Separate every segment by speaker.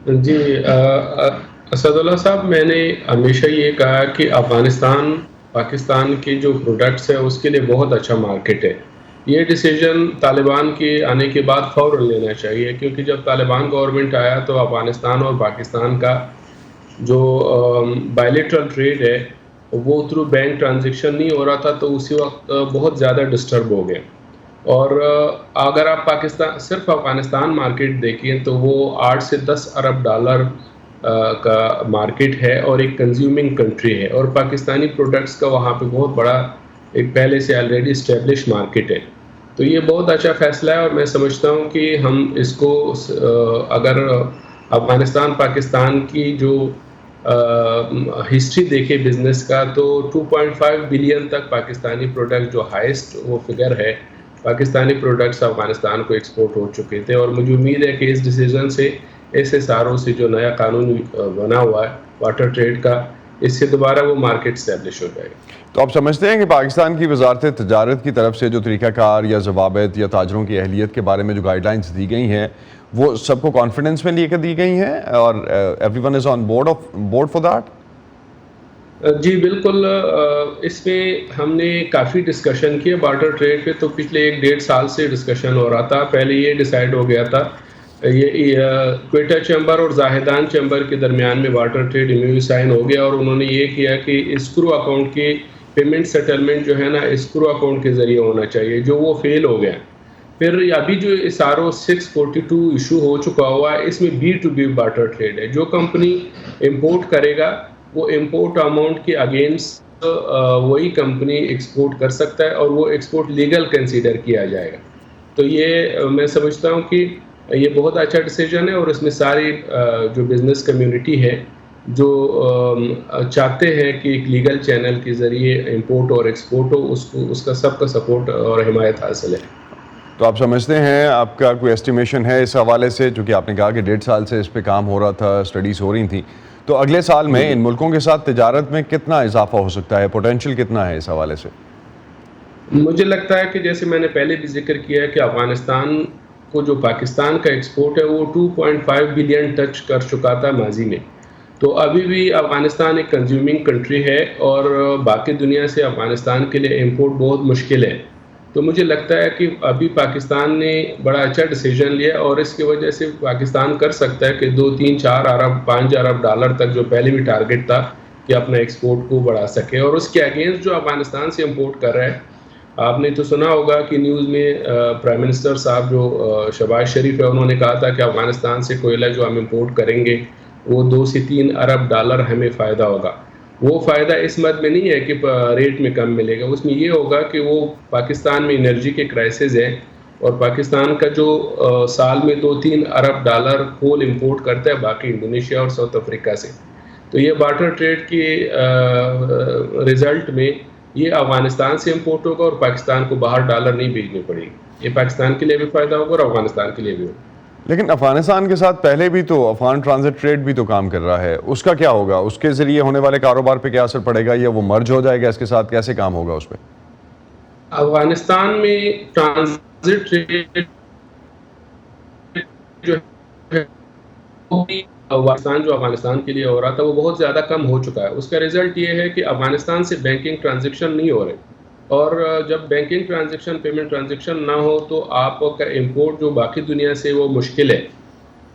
Speaker 1: جی اسد اللہ صاحب، میں نے ہمیشہ یہ کہا کہ افغانستان پاکستان کے جو پروڈکٹس ہے اس کے لیے بہت اچھا مارکیٹ ہے۔ یہ ڈیسیجن طالبان کے آنے کے بعد فوراً لینا چاہیے، کیونکہ جب طالبان گورنمنٹ آیا تو افغانستان اور پاکستان کا جو بائلیٹرل ٹریڈ ہے وہ تھرو بینک ٹرانزیکشن نہیں ہو رہا تھا، تو اسی وقت بہت زیادہ ڈسٹرب ہو گئے۔ اور اگر آپ پاکستان صرف افغانستان مارکیٹ دیکھیں تو وہ 8 سے 10 ارب ڈالر کا مارکیٹ ہے اور ایک کنزیومنگ کنٹری ہے، اور پاکستانی پروڈکٹس کا وہاں پہ بہت بڑا ایک پہلے سے آلریڈی اسٹیبلش مارکیٹ ہے۔ تو یہ بہت اچھا فیصلہ ہے، اور میں سمجھتا ہوں کہ ہم اس کو اگر افغانستان پاکستان کی جو ہسٹری دیکھے بزنس کا، تو 2.5 بلین تک پاکستانی پروڈکٹ جو ہائیسٹ وہ فگر ہے، پاکستانی پروڈکٹس افغانستان کو ایکسپورٹ ہو چکے تھے۔ اور مجھے امید ہے کہ اس ڈیسیجن سے، ایسے ساروں سے جو نیا قانون بنا ہوا ہے واٹر ٹریڈ کا، اس سے دوبارہ وہ مارکیٹ اسٹیبلش ہو جائے گا۔
Speaker 2: تو آپ سمجھتے ہیں کہ پاکستان کی وزارت تجارت کی طرف سے جو طریقہ کار یا ضوابط یا تاجروں کی اہلیت کے بارے میں جو گائیڈ لائنز دی گئی ہیں وہ سب کو کانفیڈنس میں لے کر دی گئی ہیں اور everyone is on board for that?
Speaker 1: جی بالکل، اس میں ہم نے کافی ڈسکشن کیا بارٹر ٹریڈ پہ، تو پچھلے 1 ڈیڑھ سال سے ڈسکشن ہو رہا تھا۔ پہلے یہ ڈیسائیڈ ہو گیا تھا، یہ کوئٹہ چیمبر اور زاہدان چیمبر کے درمیان میں بارٹر ٹریڈ MOU سائن ہو گیا، اور انہوں نے یہ کیا کہ اسکرو اکاؤنٹ کی پیمنٹ سیٹلمنٹ جو ہے نا اسکرو اکاؤنٹ کے ذریعے ہونا چاہیے، جو وہ فیل ہو گیا۔ پھر ابھی جو SRO 642 ایشو ہو چکا ہوا ہے، اس میں B2B بارٹر ٹریڈ ہے۔ جو کمپنی امپورٹ کرے گا وہ امپورٹ اماؤنٹ کے اگینسٹ وہی کمپنی ایکسپورٹ کر سکتا ہے، اور وہ ایکسپورٹ لیگل کنسیڈر کیا جائے گا۔ تو یہ میں سمجھتا ہوں کہ یہ بہت اچھا ڈیسیجن ہے، اور اس میں ساری جو بزنس کمیونٹی ہے جو چاہتے ہیں کہ ایک لیگل چینل کے ذریعے امپورٹ اور ایکسپورٹ ہو، اس کا سب کا سپورٹ اور حمایت حاصل ہے۔
Speaker 2: تو آپ سمجھتے ہیں، آپ کا کوئی ایسٹیمیشن ہے اس حوالے سے، چونکہ آپ نے کہا کہ 1.5 سال سے اس پہ کام ہو رہا تھا، اسٹڈیز ہو رہی تھیں، تو اگلے سال میں ان ملکوں کے ساتھ تجارت میں کتنا اضافہ ہو سکتا ہے، پوٹینشیل کتنا ہے اس حوالے سے؟
Speaker 1: مجھے لگتا ہے کہ جیسے میں نے پہلے بھی ذکر کیا ہے کہ افغانستان کو جو پاکستان کا ایکسپورٹ ہے وہ 2.5 بلین ٹچ کر چکا تھا ماضی میں۔ تو ابھی بھی افغانستان ایک کنزیومنگ کنٹری ہے، اور باقی دنیا سے افغانستان کے لیے امپورٹ بہت مشکل ہے۔ تو مجھے لگتا ہے کہ ابھی پاکستان نے بڑا اچھا ڈیسیجن لیا، اور اس کی وجہ سے پاکستان کر سکتا ہے کہ 2 3 4 ارب 5 ارب ڈالر تک جو پہلے بھی ٹارگٹ تھا کہ اپنا ایکسپورٹ کو بڑھا سکے۔ اور اس کے اگینسٹ جو افغانستان سے امپورٹ کر رہا ہے، آپ نے تو سنا ہوگا کہ نیوز میں پرائم منسٹر صاحب جو شہباز شریف ہے، انہوں نے کہا تھا کہ افغانستان سے کوئلہ جو ہم امپورٹ کریں گے وہ 2 سے 3 ارب ڈالر ہمیں فائدہ ہوگا۔ وہ فائدہ اس مد میں نہیں ہے کہ ریٹ میں کم ملے گا، اس میں یہ ہوگا کہ وہ پاکستان میں انرجی کے کرائسس ہیں، اور پاکستان کا جو سال میں 2 3 ارب ڈالر کول امپورٹ کرتا ہے باقی انڈونیشیا اور ساؤتھ افریقہ سے۔ تو یہ بارٹر ٹریڈ کے رزلٹ میں یہ افغانستان سے امپورٹ ہوگا، اور پاکستان کو باہر ڈالر نہیں بھیجنی پڑے گی۔ یہ پاکستان کے لیے بھی فائدہ ہوگا اور افغانستان کے لیے بھی ہوگا۔
Speaker 2: لیکن افغانستان کے ساتھ پہلے بھی تو افغان ٹرانزٹ ٹریڈ بھی تو کام کر رہا ہے، اس کا کیا ہوگا؟ اس کے ذریعے ہونے والے کاروبار پہ کیا اثر پڑے گا، یا وہ مرج ہو جائے گا اس کے ساتھ؟ کیسے کام ہوگا اس پہ؟
Speaker 1: افغانستان میں ٹرانزٹ ٹریڈ جو ہے افغانستان کے لیے ہو رہا تھا وہ بہت زیادہ کم ہو چکا ہے۔ اس کا رزلٹ یہ ہے کہ افغانستان سے بینکنگ ٹرانزیکشن نہیں ہو رہے، اور جب بینکنگ ٹرانزیکشن پیمنٹ ٹرانزیکشن نہ ہو تو آپ کا امپورٹ جو باقی دنیا سے وہ مشکل ہے۔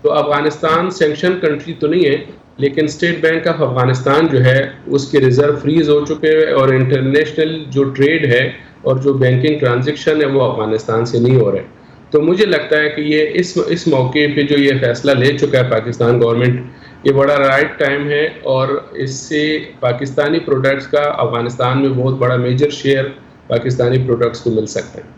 Speaker 1: تو افغانستان سینکشن کنٹری تو نہیں ہے، لیکن اسٹیٹ بینک آف افغانستان جو ہے اس کے ریزرو فریز ہو چکے ہیں، اور انٹرنیشنل جو ٹریڈ ہے اور جو بینکنگ ٹرانزیکشن ہے وہ افغانستان سے نہیں ہو رہے۔ تو مجھے لگتا ہے کہ یہ اس موقع پہ جو یہ فیصلہ لے چکا ہے پاکستان گورنمنٹ، یہ بڑا رائٹ ٹائم ہے، اور اس سے پاکستانی پروڈکٹس کا افغانستان میں بہت بڑا میجر شیئر پاکستانی پروڈکٹس کو مل سکتا ہے۔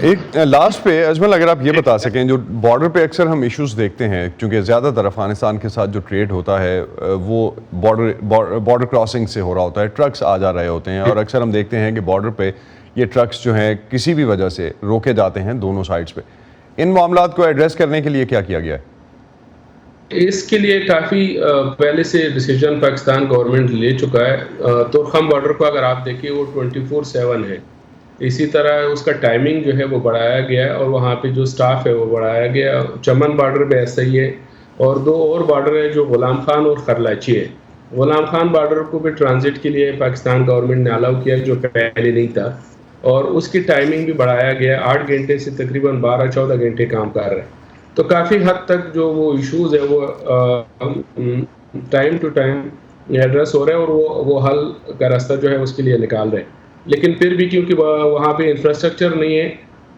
Speaker 2: ایک لاسٹ پہ اجمل، اگر آپ یہ بتا سکیں، جو بارڈر پہ اکثر ہم ایشوز دیکھتے ہیں، چونکہ زیادہ تر افغانستان کے ساتھ جو ٹریڈ ہوتا ہے وہ بارڈر کراسنگ سے ہو رہا ہوتا ہے، ٹرکس آ جا رہے ہوتے ہیں، اور اکثر ہم دیکھتے ہیں کہ بارڈر پہ یہ ٹرکس جو ہیں کسی بھی وجہ سے روکے جاتے ہیں دونوں سائڈز پہ۔ ان معاملات کو ایڈریس کرنے کے لیے کیا کیا گیا ہے؟
Speaker 1: اس کے لیے کافی پہلے سے ڈیسیجن پاکستان گورنمنٹ لے چکا ہے۔ تورخم بارڈر کو اگر آپ دیکھیں وہ 24/7 ہے۔ اسی طرح اس کا ٹائمنگ جو ہے وہ بڑھایا گیا ہے، اور وہاں پہ جو سٹاف ہے وہ بڑھایا گیا۔ چمن بارڈر پہ ایسا ہی ہے، اور 2 اور بارڈر ہے جو غلام خان اور خرلاچی ہے. غلام خان بارڈر کو بھی ٹرانزٹ کے لیے پاکستان گورنمنٹ نے الاؤ کیا جو پہلے نہیں تھا, اور اس کی ٹائمنگ بھی بڑھایا گیا, 8 گھنٹے سے تقریباً 12-14 گھنٹے کام کر رہے ہیں. تو کافی حد تک جو وہ ایشوز ہے وہ ٹائم ٹو ٹائم ایڈریس ہو رہے ہیں, اور وہ حل کا راستہ جو ہے اس کے لیے نکال رہے ہیں. لیکن پھر بھی کیونکہ وہاں پہ انفراسٹرکچر نہیں ہے,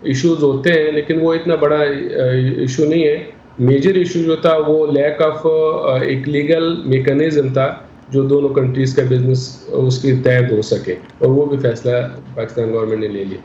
Speaker 1: ایشوز ہوتے ہیں, لیکن وہ اتنا بڑا ایشو نہیں ہے. میجر ایشو جو تھا وہ لیک آف ایک لیگل میکانزم تھا جو دونوں کنٹریز کا بزنس اس کے تحت ہو سکے, اور وہ بھی فیصلہ پاکستان گورنمنٹ نے لے لیا.